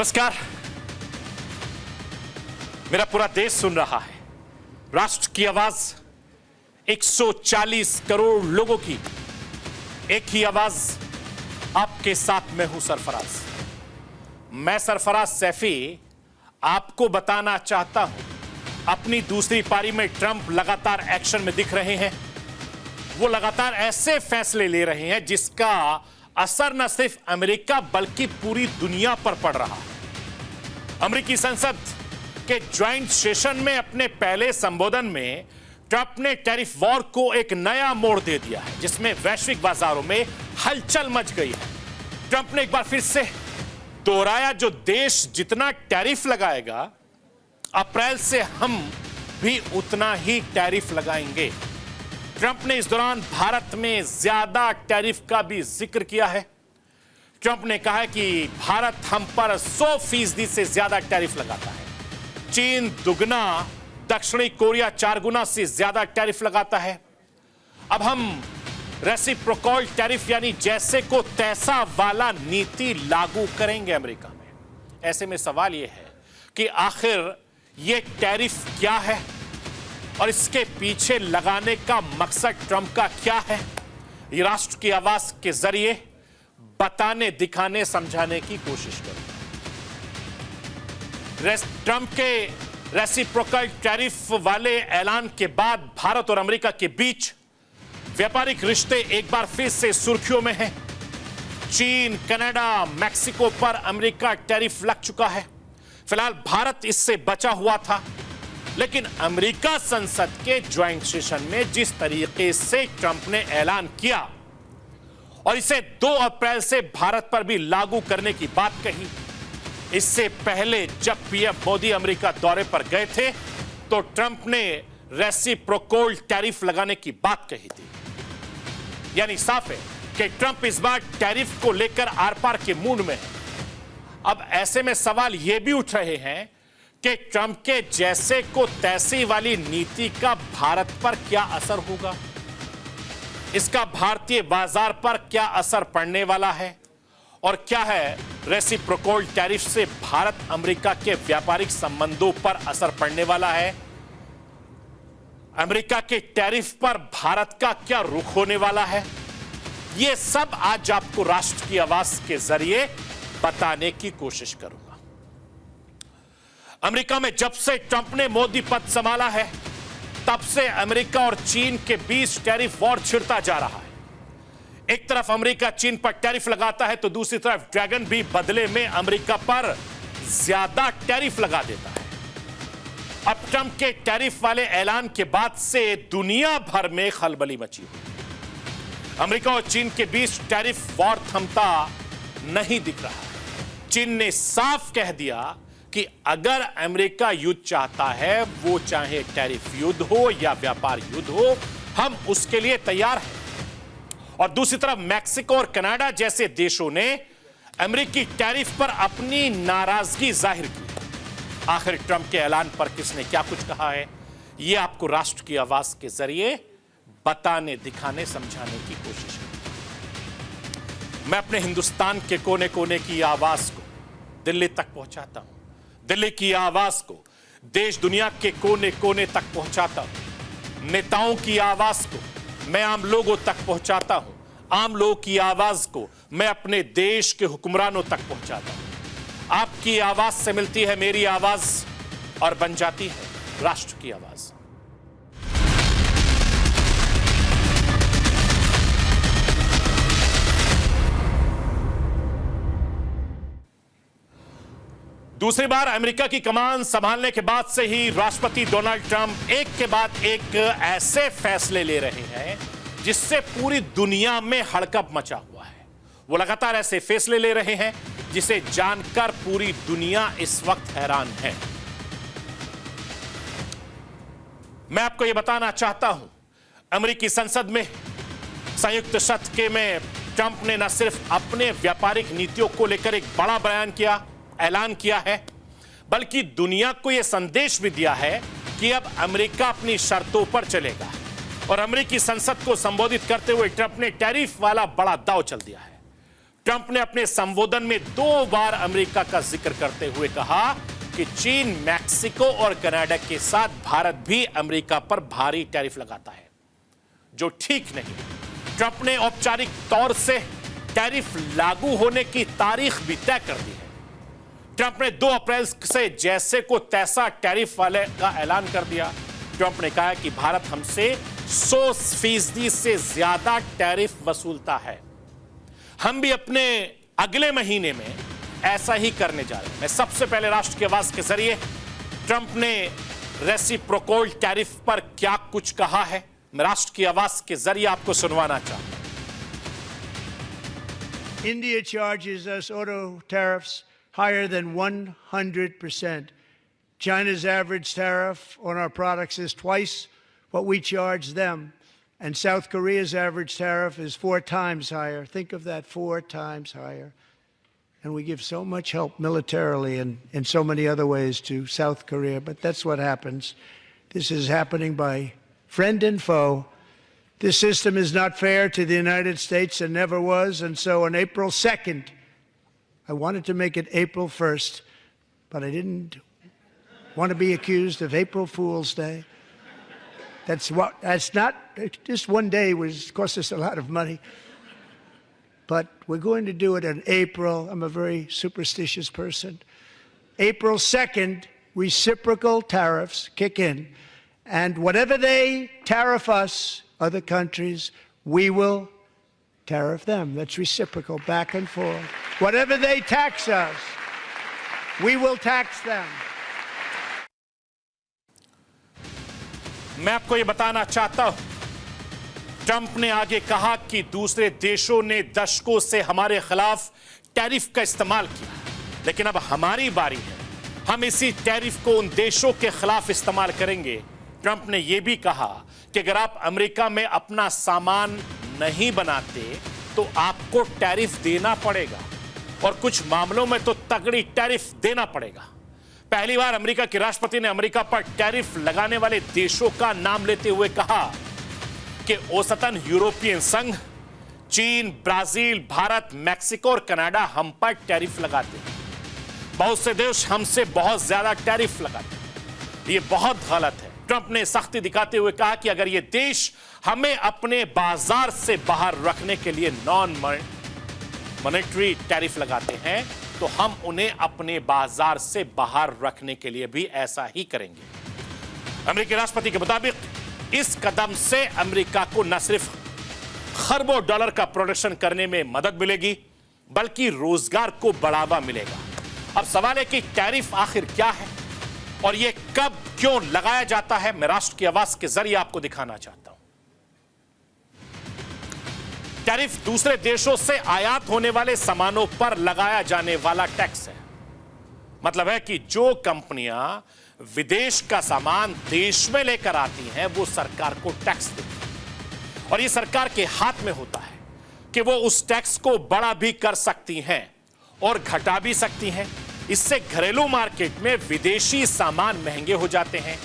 नमस्कार। मेरा पूरा देश सुन रहा है। राष्ट्र की आवाज 140 करोड़ लोगों की एक ही आवाज। आपके साथ मैं हूं सरफराज। मैं सरफराज सैफी आपको बताना चाहता हूं, अपनी दूसरी पारी में ट्रंप लगातार एक्शन में दिख रहे हैं। वो लगातार ऐसे फैसले ले रहे हैं जिसका असर न सिर्फ अमेरिका बल्कि पूरी दुनिया पर पड़ रहा है। अमेरिकी संसद के ज्वाइंट सेशन में अपने पहले संबोधन में ट्रंप ने टैरिफ वॉर को एक नया मोड़ दे दिया है, जिसमें वैश्विक बाजारों में हलचल मच गई है। ट्रंप ने एक बार फिर से दोहराया, जो देश जितना टैरिफ लगाएगा अप्रैल से हम भी उतना ही टैरिफ लगाएंगे। ट्रंप ने इस दौरान भारत में ज्यादा टैरिफ का भी जिक्र किया है। ट्रंप ने कहा है कि भारत हम पर 100% से ज्यादा टैरिफ लगाता है। चीन दुगना, दक्षिणी कोरिया 4 गुना से ज्यादा टैरिफ लगाता है। अब हम रेसिप्रोकल टैरिफ यानी जैसे को तैसा वाला नीति लागू करेंगे अमेरिका में। ऐसे में सवाल यह है कि आखिर यह टैरिफ क्या है और इसके पीछे लगाने का मकसद ट्रंप का क्या है। ये राष्ट्र की आवाज के जरिए बताने, दिखाने, समझाने की कोशिश करूंगा। ट्रंप के रेसिप्रोकल टैरिफ वाले ऐलान के बाद भारत और अमेरिका के बीच व्यापारिक रिश्ते एक बार फिर से सुर्खियों में हैं। चीन, कनाडा, मैक्सिको पर अमेरिका टैरिफ लग चुका है। फिलहाल भारत इससे बचा हुआ था, लेकिन अमेरिका संसद के ज्वाइंट सेशन में जिस तरीके से ट्रंप ने ऐलान किया और इसे 2 अप्रैल से भारत पर भी लागू करने की बात कही। इससे पहले जब पीएम मोदी अमेरिका दौरे पर गए थे तो ट्रंप ने रेसिप्रोकल टैरिफ लगाने की बात कही थी। यानी साफ है कि ट्रंप इस बार टैरिफ को लेकर आर पार के मूड में है। अब ऐसे में सवाल यह भी उठ रहे हैं कि ट्रंप के जैसे को तैसी वाली नीति का भारत पर क्या असर होगा, इसका भारतीय बाजार पर क्या असर पड़ने वाला है, और क्या है रेसिप्रोकल टैरिफ से भारत अमेरिका के व्यापारिक संबंधों पर असर पड़ने वाला है। अमेरिका के टैरिफ पर भारत का क्या रुख होने वाला है। यह सब आज आपको राष्ट्र की आवाज के जरिए बताने की कोशिश करूंगा। अमेरिका में जब से ट्रंप ने मोदी पद संभाला है तब से अमेरिका और चीन के बीच टैरिफ वॉर छिड़ता जा रहा है। एक तरफ अमेरिका चीन पर टैरिफ लगाता है तो दूसरी तरफ ड्रैगन भी बदले में अमेरिका पर ज्यादा टैरिफ लगा देता है। अब ट्रंप के टैरिफ वाले ऐलान के बाद से दुनिया भर में खलबली मची हुई। अमेरिका और चीन के बीच टैरिफ वॉर थमता नहीं दिख रहा है। चीन ने साफ कह दिया कि अगर अमेरिका युद्ध चाहता है, वो चाहे टैरिफ युद्ध हो या व्यापार युद्ध हो, हम उसके लिए तैयार हैं। और दूसरी तरफ मैक्सिको और कनाडा जैसे देशों ने अमेरिकी टैरिफ पर अपनी नाराजगी जाहिर की। आखिर ट्रंप के ऐलान पर किसने क्या कुछ कहा है, यह आपको राष्ट्र की आवाज के जरिए बताने, दिखाने, समझाने की कोशिश करूंगा। मैं अपने हिंदुस्तान के कोने कोने की आवाज को दिल्ली तक पहुंचाता हूं। दिल्ली की आवाज को देश दुनिया के कोने कोने तक पहुंचाता हूं। नेताओं की आवाज को मैं आम लोगों तक पहुंचाता हूं। आम लोगों की आवाज को मैं अपने देश के हुक्मरानों तक पहुंचाता हूं। आपकी आवाज से मिलती है मेरी आवाज और बन जाती है राष्ट्र की आवाज। दूसरी बार अमेरिका की कमान संभालने के बाद से ही राष्ट्रपति डोनाल्ड ट्रंप एक के बाद एक ऐसे फैसले ले रहे हैं जिससे पूरी दुनिया में हड़कंप मचा हुआ है। वो लगातार ऐसे फैसले ले रहे हैं जिसे जानकर पूरी दुनिया इस वक्त हैरान है। मैं आपको यह बताना चाहता हूं, अमेरिकी संसद में संयुक्त सत्र में ट्रंप ने न सिर्फ अपने व्यापारिक नीतियों को लेकर एक बड़ा बयान किया, ऐलान किया है, बल्कि दुनिया को यह संदेश भी दिया है कि अब अमेरिका अपनी शर्तों पर चलेगा। और अमेरिकी संसद को संबोधित करते हुए ट्रंप ने टैरिफ वाला बड़ा दांव चल दिया है। ट्रंप ने अपने संबोधन में 2 बार अमेरिका का जिक्र करते हुए कहा कि चीन, मैक्सिको और कनाडा के साथ भारत भी अमेरिका पर भारी टैरिफ लगाता है, जो ठीक नहीं। ट्रंप ने औपचारिक तौर से टैरिफ लागू होने की तारीख भी तय कर दी है। ट्रंप ने 2 अप्रैल से जैसे को तैसा टैरिफ वाले का ऐलान कर दिया। ट्रंप ने कहा कि भारत हमसे 100% से ज्यादा टैरिफ वसूलता है। हम भी अपने अगले महीने में ऐसा ही करने जा रहे हैं। मैं सबसे पहले राष्ट्र की आवाज के जरिए ट्रंप ने रेसिप्रोकल टैरिफ पर क्या कुछ कहा है, मैं राष्ट्र की आवाज के जरिए आपको सुनवाना चाहता हूं। India charges us auto tariffs higher than 100%. China's average tariff on our products is twice what we charge them. And South Korea's average tariff is 4 times higher. Think of that, 4 times higher. And we give so much help militarily and in so many other ways to South Korea. But that's what happens. This is happening by friend and foe. This system is not fair to the United States and never was. And so on April 2nd, I wanted to make it April 1st, but I didn't want to be accused of April Fool's Day. That's not, just one day was cost us a lot of money. But we're going to do it in April. I'm a very superstitious person. April 2nd, reciprocal tariffs kick in. And whatever they tariff us, other countries, we will tariff them. That's reciprocal, back and forth. Whatever they tax us, we will tax them. मैं आपको यह बताना चाहता हूं, Trump ने आगे कहा कि दूसरे देशों ने दशकों से हमारे खिलाफ टैरिफ का इस्तेमाल किया, लेकिन अब हमारी बारी है, हम इसी टैरिफ को उन देशों के खिलाफ इस्तेमाल करेंगे। ट्रंप ने यह भी कहा कि अगर आप अमेरिका में अपना सामान नहीं बनाते तो आपको टैरिफ देना पड़ेगा, और कुछ मामलों में तो तगड़ी टैरिफ देना पड़ेगा। पहली बार अमेरिका के राष्ट्रपति ने अमेरिका पर टैरिफ लगाने वाले देशों का नाम लेते हुए कहा कि औसतन यूरोपियन संघ, चीन, ब्राजील, भारत, मैक्सिको और कनाडा हम पर टैरिफ लगाते हैं। बहुत से देश हमसे बहुत ज्यादा टैरिफ लगाते हैं। यह बहुत गलत है। ट्रंप ने सख्ती दिखाते हुए कहा कि अगर ये देश हमें अपने बाजार से बाहर रखने के लिए नॉन मॉनेटरी टैरिफ लगाते हैं तो हम उन्हें अपने बाजार से बाहर रखने के लिए भी ऐसा ही करेंगे। अमेरिकी राष्ट्रपति के मुताबिक इस कदम से अमेरिका को न सिर्फ खरबों डॉलर का प्रोडक्शन करने में मदद मिलेगी, बल्कि रोजगार को बढ़ावा मिलेगा। अब सवाल है कि टैरिफ आखिर क्या है और यह कब क्यों लगाया जाता है, मैं राष्ट्र की आवाज के जरिए आपको दिखाना चाहता हूं। टैरिफ दूसरे देशों से आयात होने वाले सामानों पर लगाया जाने वाला टैक्स है। मतलब है कि जो कंपनियां विदेश का सामान देश में लेकर आती हैं वो सरकार को टैक्स देती हैं, और ये सरकार के हाथ में होता है कि वो उस टैक्स को बड़ा भी कर सकती हैं और घटा भी सकती हैं। इससे घरेलू मार्केट में विदेशी सामान महंगे हो जाते हैं।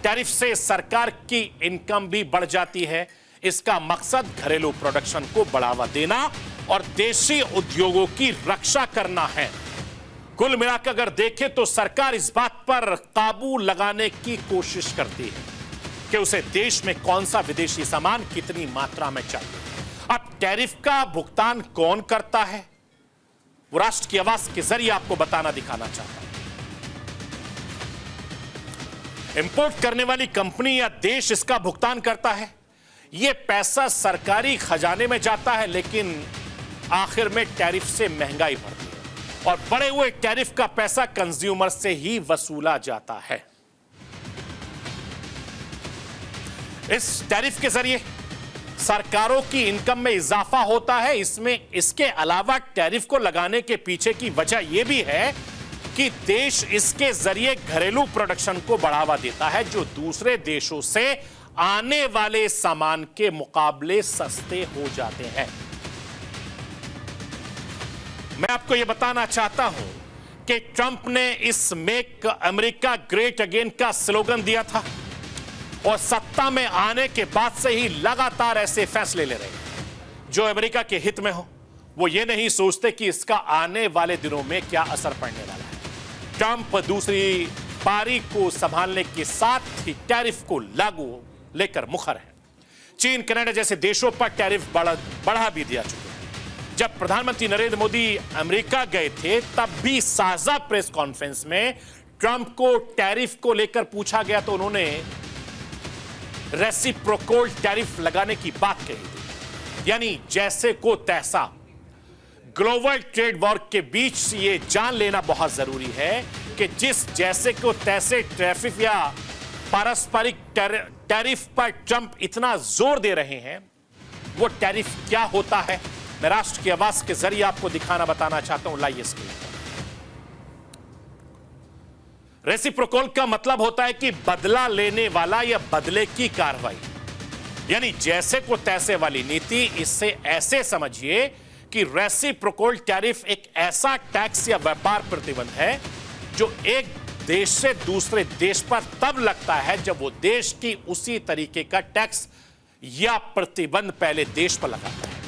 टैरिफ से सरकार की इनकम भी बढ़ जाती है। इसका मकसद घरेलू प्रोडक्शन को बढ़ावा देना और देशी उद्योगों की रक्षा करना है। कुल मिलाकर अगर देखें तो सरकार इस बात पर काबू लगाने की कोशिश करती है कि उसे देश में कौन सा विदेशी सामान कितनी मात्रा में चाहिए। अब टैरिफ का भुगतान कौन करता है, वो राष्ट्र की आवाज के जरिए आपको बताना दिखाना चाहता हूं। इंपोर्ट करने वाली कंपनी या देश इसका भुगतान करता है। यह पैसा सरकारी खजाने में जाता है, लेकिन आखिर में टैरिफ से महंगाई बढ़ती है और बढ़े हुए टैरिफ का पैसा कंज्यूमर से ही वसूला जाता है। इस टैरिफ के जरिए सरकारों की इनकम में इजाफा होता है। इसके अलावा टैरिफ को लगाने के पीछे की वजह यह भी है कि देश इसके जरिए घरेलू प्रोडक्शन को बढ़ावा देता है, जो दूसरे देशों से आने वाले सामान के मुकाबले सस्ते हो जाते हैं। मैं आपको यह बताना चाहता हूं कि ट्रंप ने इस मेक अमेरिका ग्रेट अगेन का स्लोगन दिया था और सत्ता में आने के बाद से ही लगातार ऐसे फैसले ले रहे हैं जो अमेरिका के हित में हो। वो ये नहीं सोचते कि इसका आने वाले दिनों में क्या असर पड़ने वाला है। ट्रंप दूसरी पारी को संभालने के साथ ही टैरिफ को लागू लेकर मुखर है। चीन, कनाडा जैसे देशों पर टैरिफ बढ़ा भी दिया चुके हैं। जब प्रधानमंत्री नरेंद्र मोदी अमेरिका गए थे तब भी साझा प्रेस कॉन्फ्रेंस में ट्रंप को टैरिफ को लेकर पूछा गया तो उन्होंने रेसिप्रोकल टैरिफ लगाने की बात कही थी। यानी जैसे को तैसा। ग्लोबल ट्रेड वॉर के बीच ये जान लेना बहुत जरूरी है कि जिस जैसे को तैसे टैरिफ या पारस्परिक टैरिफ पर ट्रंप इतना जोर दे रहे हैं, वो टैरिफ क्या होता है। मैं राष्ट्र की आवाज के जरिए आपको दिखाना बताना चाहता हूं। लाइए स्क्रीन पर। रेसिप्रोकल का मतलब होता है कि बदला लेने वाला या बदले की कार्रवाई, यानी जैसे को तैसे वाली नीति। इससे ऐसे समझिए कि रेसिप्रोकल टैरिफ एक ऐसा टैक्स या व्यापार प्रतिबंध है जो एक देश से दूसरे देश पर तब लगता है जब वो देश की उसी तरीके का टैक्स या प्रतिबंध पहले देश पर लगाता है।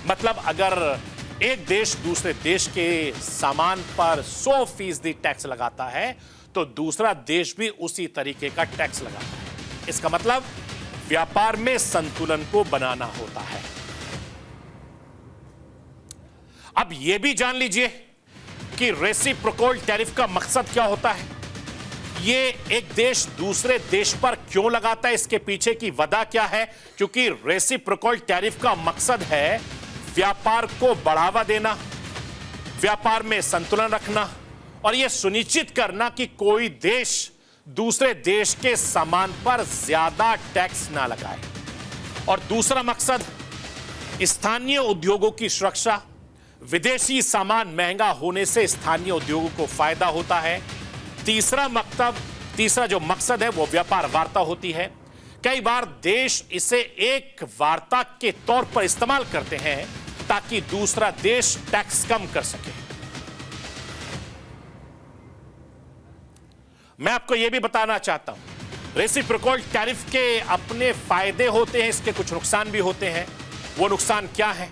मतलब अगर एक देश दूसरे देश के सामान पर 100% टैक्स लगाता है तो दूसरा देश भी उसी तरीके का टैक्स लगाता है। इसका मतलब व्यापार में संतुलन को बनाना होता है। अब यह भी जान लीजिए कि रेसिप्रोकल टैरिफ का मकसद क्या होता है। यह एक देश दूसरे देश पर क्यों लगाता है, इसके पीछे की वजह क्या है। क्योंकि रेसिप्रोकल टैरिफ का मकसद है व्यापार को बढ़ावा देना, व्यापार में संतुलन रखना और यह सुनिश्चित करना कि कोई देश दूसरे देश के सामान पर ज्यादा टैक्स ना लगाए। और दूसरा मकसद स्थानीय उद्योगों की सुरक्षा। विदेशी सामान महंगा होने से स्थानीय उद्योगों को फायदा होता है। तीसरा जो मकसद है वो व्यापार वार्ता होती है। कई बार देश इसे एक वार्ता के तौर पर इस्तेमाल करते हैं ताकि दूसरा देश टैक्स कम कर सके। मैं आपको यह भी बताना चाहता हूं, रेसिप्रोकल टैरिफ के अपने फायदे होते हैं, इसके कुछ नुकसान भी होते हैं। वो नुकसान क्या है,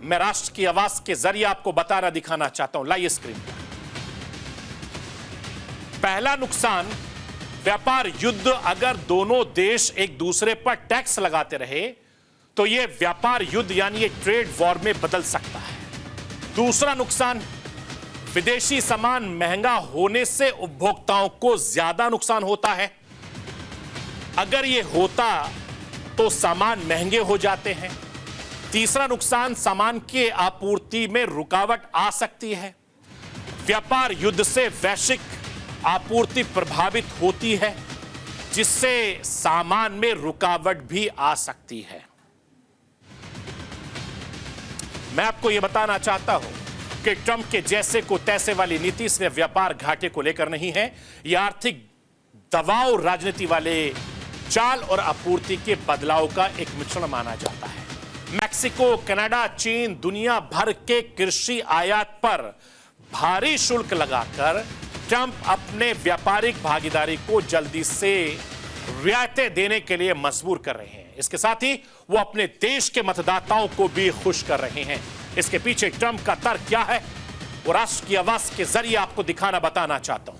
मैं राष्ट्र की आवाज के जरिए आपको बताना दिखाना चाहता हूं। लाइए स्क्रीन पर। पहला नुकसान, व्यापार युद्ध। अगर दोनों देश एक दूसरे पर टैक्स लगाते रहे तो यह व्यापार युद्ध यानी ये ट्रेड वॉर में बदल सकता है। दूसरा नुकसान, विदेशी सामान महंगा होने से उपभोक्ताओं को ज्यादा नुकसान होता है। अगर यह होता तो सामान महंगे हो जाते हैं। तीसरा नुकसान, सामान की आपूर्ति में रुकावट आ सकती है। व्यापार युद्ध से वैश्विक आपूर्ति प्रभावित होती है जिससे सामान में रुकावट भी आ सकती है। मैं आपको यह बताना चाहता हूं कि ट्रंप के जैसे को तैसे वाली नीति सिर्फ व्यापार घाटे को लेकर नहीं है, यह आर्थिक दबाव, राजनीति वाले चाल और आपूर्ति के बदलाव का एक मिश्रण माना जाता है। मैक्सिको, कनाडा, चीन दुनिया भर के कृषि आयात पर भारी शुल्क लगाकर ट्रंप अपने व्यापारिक भागीदारी को जल्दी से रियायतें देने के लिए मजबूर कर रहे हैं। इसके साथ ही वो अपने देश के मतदाताओं को भी खुश कर रहे हैं। इसके पीछे ट्रंप का तर्क क्या है, वो राष्ट्र की आवाज के जरिए आपको दिखाना बताना चाहता हूं।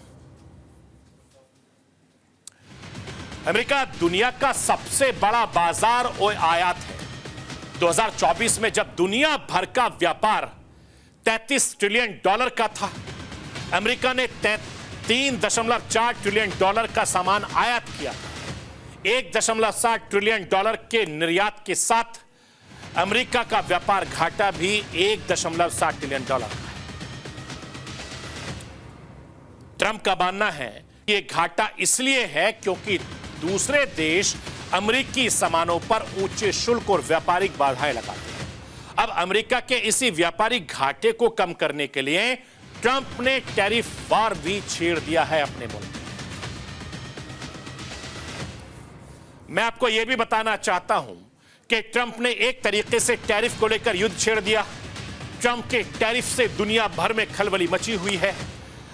अमेरिका दुनिया का सबसे बड़ा बाजार और आयात है। 2024 में जब दुनिया भर का व्यापार $33 ट्रिलियन का था, अमेरिका ने 3.4 ट्रिलियन का सामान आयात किया था। 1.7 ट्रिलियन के निर्यात के साथ अमेरिका का व्यापार घाटा भी 1.7 ट्रिलियन का है। ट्रंप का मानना है कि यह घाटा इसलिए है क्योंकि दूसरे देश अमेरिकी सामानों पर ऊंचे शुल्क और व्यापारिक बाधाएं लगाते हैं। अब अमेरिका के इसी व्यापारिक घाटे को कम करने के लिए ट्रंप ने टैरिफ वार भी छेड़ दिया है अपने मुल्क में। मैं आपको यह भी बताना चाहता हूं कि ट्रंप ने एक तरीके से टैरिफ को लेकर युद्ध छेड़ दिया। ट्रंप के टैरिफ से दुनिया भर में खलबली मची हुई है।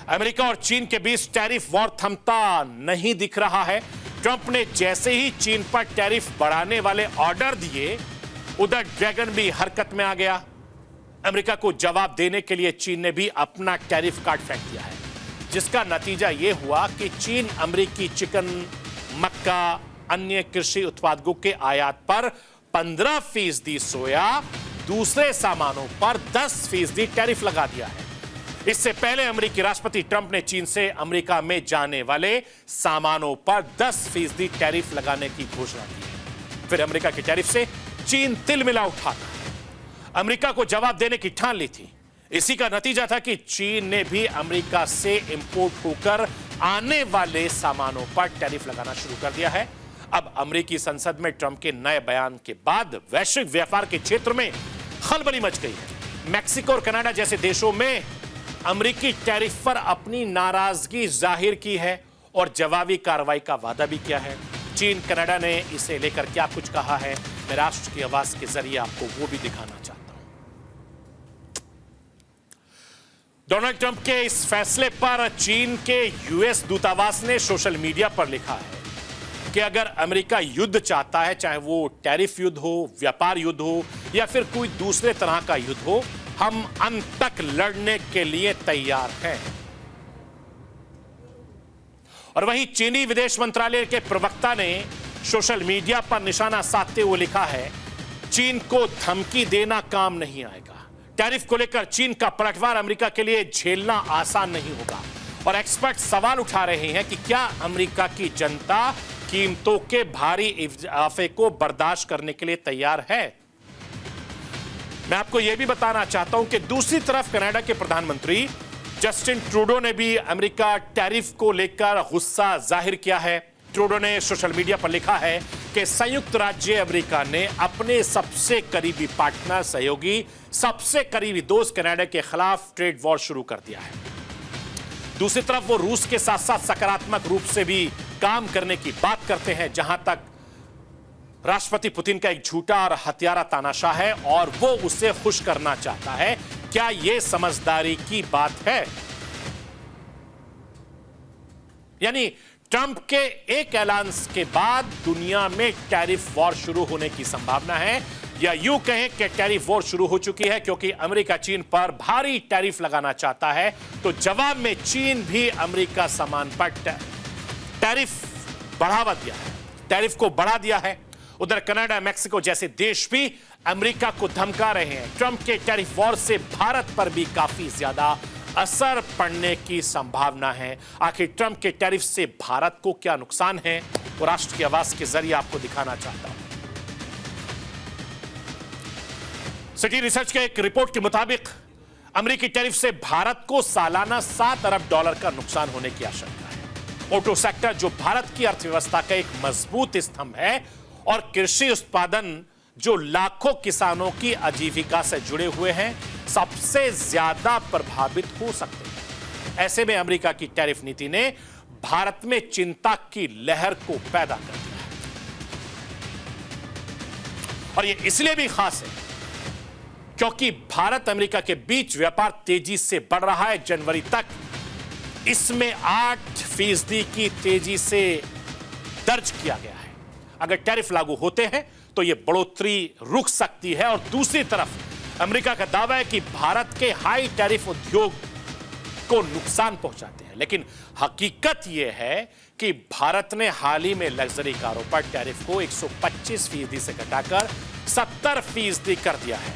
अमेरिका और चीन के बीच टैरिफ वॉर थमता नहीं दिख रहा है। ट्रंप ने जैसे ही चीन पर टैरिफ बढ़ाने वाले ऑर्डर दिए, उधर ड्रैगन भी हरकत में आ गया। अमेरिका को जवाब देने के लिए चीन ने भी अपना टैरिफ कार्ड फेंक दिया है, जिसका नतीजा यह हुआ कि चीन अमेरिकी चिकन, मक्का, अन्य कृषि उत्पादों के आयात पर 15% सोया, दूसरे सामानों पर 10% टैरिफ लगा दिया है। इससे पहले अमेरिकी राष्ट्रपति ट्रंप ने चीन से अमेरिका में जाने वाले सामानों पर 10% टैरिफ लगाने की घोषणा की है। फिर अमेरिका के टैरिफ से चीन तिलमिला उठा था, अमेरिका को जवाब देने की ठान ली थी। इसी का नतीजा था कि चीन ने भी अमेरिका से इंपोर्ट होकर आने वाले सामानों पर टैरिफ लगाना शुरू कर दिया है। अब अमेरिकी संसद में ट्रंप के नए बयान के बाद वैश्विक व्यापार के क्षेत्र में खलबली मच गई है। मैक्सिको और कनाडा जैसे देशों में अमेरिकी टैरिफ पर अपनी नाराजगी जाहिर की है और जवाबी कार्रवाई का वादा भी किया है। चीन, कनाडा ने इसे लेकर क्या कुछ कहा है, मैं राष्ट्र की आवाज के जरिए आपको वो भी दिखाना चाहता हूं। डोनाल्ड ट्रंप के इस फैसले पर चीन के यूएस दूतावास ने सोशल मीडिया पर लिखा है कि अगर अमेरिका युद्ध चाहता है, चाहे वो टैरिफ युद्ध हो, व्यापार युद्ध हो या फिर कोई दूसरे तरह का युद्ध हो, हम अंत तक लड़ने के लिए तैयार हैं। और वहीं चीनी विदेश मंत्रालय के प्रवक्ता ने सोशल मीडिया पर निशाना साधते हुए लिखा है, चीन को धमकी देना काम नहीं आएगा। टैरिफ को लेकर चीन का पलटवार अमेरिका के लिए झेलना आसान नहीं होगा। और एक्सपर्ट सवाल उठा रहे हैं कि क्या अमेरिका की जनता कीमतों के भारी इजाफे को बर्दाश्त करने के लिए तैयार है। मैं आपको यह भी बताना चाहता हूं कि दूसरी तरफ कनाडा के प्रधानमंत्री जस्टिन ट्रूडो ने भी अमेरिका टैरिफ को लेकर गुस्सा जाहिर किया है। ट्रूडो ने सोशल मीडिया पर लिखा है कि संयुक्त राज्य अमेरिका ने अपने सबसे करीबी पार्टनर, सहयोगी, सबसे करीबी दोस्त कनाडा के खिलाफ ट्रेड वॉर शुरू कर दिया है। दूसरी तरफ वो रूस के साथ साथ सकारात्मक रूप से भी काम करने की बात करते हैं, जहां तक राष्ट्रपति पुतिन का एक झूठा और हत्यारा तानाशाह है और वो उसे खुश करना चाहता है। क्या यह समझदारी की बात है? यानी ट्रंप के एक ऐलान के बाद दुनिया में टैरिफ वॉर शुरू होने की संभावना है, या यूं कहें कि टैरिफ वॉर शुरू हो चुकी है, क्योंकि अमेरिका चीन पर भारी टैरिफ लगाना चाहता है। तो जवाब में चीन भी अमेरिका सामान पर टैरिफ बढ़ावा दिया है, टैरिफ को बढ़ा दिया है। उधर कनाडा, मैक्सिको जैसे देश भी अमेरिका को धमका रहे हैं। ट्रंप के टैरिफ वॉर से भारत पर भी काफी ज्यादा असर पड़ने की संभावना है। आखिर ट्रंप के टैरिफ से भारत को क्या नुकसान है, वो राष्ट्र की आवाज के जरिए आपको दिखाना चाहता हूं। सिटी रिसर्च के एक रिपोर्ट के मुताबिक अमेरिकी टैरिफ से भारत को सालाना $7 अरब का नुकसान होने की आशंका है। ऑटो सेक्टर, जो भारत की अर्थव्यवस्था का एक मजबूत स्तंभ है, और कृषि उत्पादन, जो लाखों किसानों की आजीविका से जुड़े हुए हैं, सबसे ज्यादा प्रभावित हो सकते हैं। ऐसे में अमेरिका की टैरिफ नीति ने भारत में चिंता की लहर को पैदा कर दिया है। और यह इसलिए भी खास है क्योंकि भारत अमेरिका के बीच व्यापार तेजी से बढ़ रहा है। जनवरी तक इसमें 8% की तेजी से दर्ज किया गया है। अगर टैरिफ लागू होते हैं तो यह बढ़ोतरी रुक सकती है। और दूसरी तरफ अमेरिका का दावा है कि भारत के हाई टैरिफ उद्योग को नुकसान पहुंचाते हैं, लेकिन हकीकत यह है कि भारत ने हाल ही में लग्जरी कारों पर टैरिफ को 125% से घटाकर 70% कर दिया है,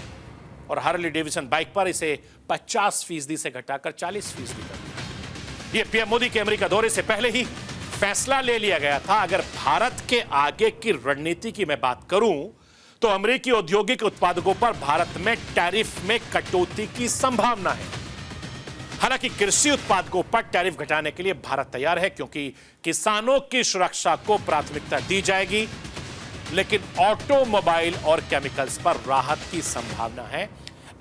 और हार्ले डेविडसन बाइक पर इसे 50% से घटाकर 40% कर दिया। यह पीएम मोदी के अमेरिका दौरे से पहले ही फैसला ले लिया गया था। अगर भारत के आगे की रणनीति की मैं बात करूं तो अमेरिकी औद्योगिक उत्पादों पर भारत में टैरिफ में कटौती की संभावना है। हालांकि कृषि उत्पादों पर टैरिफ घटाने के लिए भारत तैयार है, क्योंकि किसानों की सुरक्षा को प्राथमिकता दी जाएगी, लेकिन ऑटोमोबाइल और केमिकल्स पर राहत की संभावना है।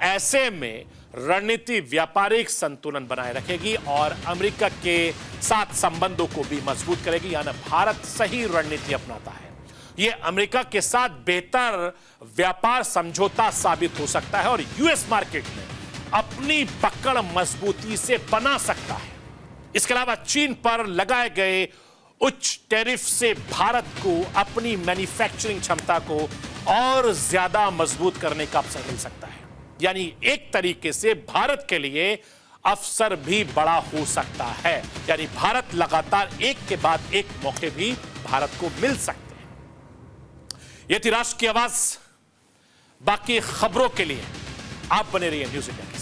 ऐसे में रणनीति व्यापारिक संतुलन बनाए रखेगी और अमेरिका के साथ संबंधों को भी मजबूत करेगी। यानी भारत सही रणनीति अपनाता है, यह अमेरिका के साथ बेहतर व्यापार समझौता साबित हो सकता है और यूएस मार्केट में अपनी पकड़ मजबूती से बना सकता है। इसके अलावा चीन पर लगाए गए उच्च टैरिफ से भारत को अपनी मैन्युफैक्चरिंग क्षमता को और ज्यादा मजबूत करने का अवसर मिल सकता है। यानी एक तरीके से भारत के लिए अवसर भी बड़ा हो सकता है, यानी भारत लगातार एक के बाद एक मौके भी भारत को मिल सकते हैं। यह थी राष्ट्र की आवाज। बाकी खबरों के लिए आप बने रहिए न्यूज़ इंडिया के साथ।